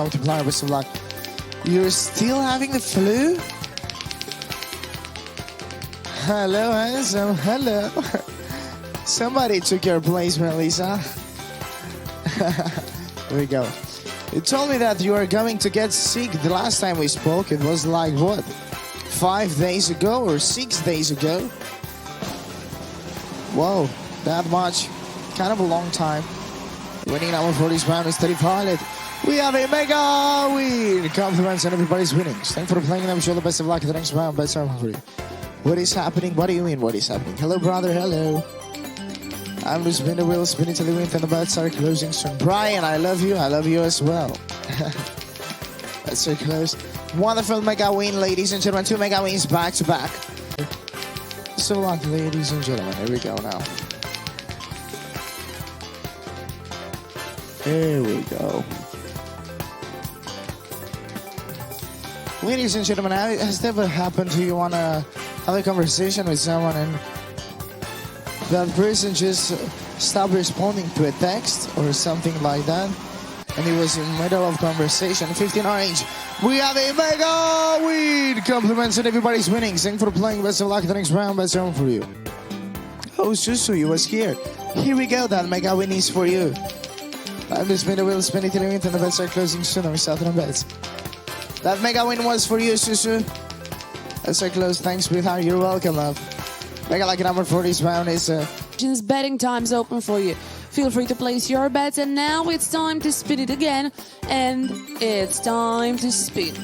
multiplier. Best of luck. You're still having the flu? Hello, handsome. Hello. Somebody took your place, Melissa. Here we go. You told me that you were going to get sick the last time we spoke. It was like, what? 5 days ago or 6 days ago? Whoa, that much. Kind of a long time. Winning number for this round is 35. We have a mega win. Compliments on everybody's winnings. Thanks for playing. I'm sure the best of luck in the next round. Best round for you. What is happening? What do you mean, what is happening? Hello, brother. Hello. I'm just spinning the wheel, spinning till the wind, and the bets are closing soon. Brian, I love you. I love you as well. That's so close. Wonderful mega win, ladies and gentlemen. 2 mega wins back to back. So luck, ladies and gentlemen. Here we go now. Here we go. Ladies and gentlemen, has it ever happened to you want to have a conversation with someone and that person just stopped responding to a text or something like that, and he was in the middle of conversation? 15 orange. We have a mega win. Compliments on everybody's winning. Thanks for playing. Best of luck the next round. Best round for you. Oh, Susu, you was here. Here we go. That mega win is for you. I'm just spinning the wheel, spinning till the wind, and the bets are closing soon. I'm starting on bets. That mega win was for you, Susu. Bets are closed. Thanks, sweetheart. You're welcome, love. Mega lucky number for this round is betting time's open for you. Feel free to place your bets, and now it's time to spin it again, and it's time to spin.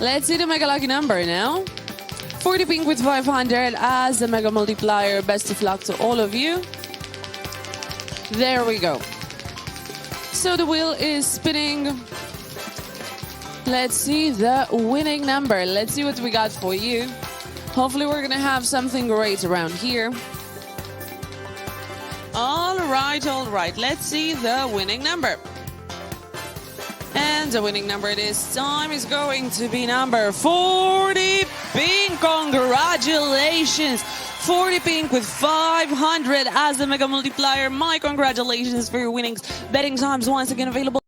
Let's see the mega lucky number now. 40 pink with 500 as the mega multiplier. Best of luck to all of you. There we go. So the wheel is spinning. Let's see the winning number. Let's see what we got for you. Hopefully we're gonna have something great around here. All right. Let's see the winning number. And the winning number this time is going to be number 40 pink. Congratulations. 40 pink with 500 as the mega multiplier. My congratulations for your winnings. Betting times once again available.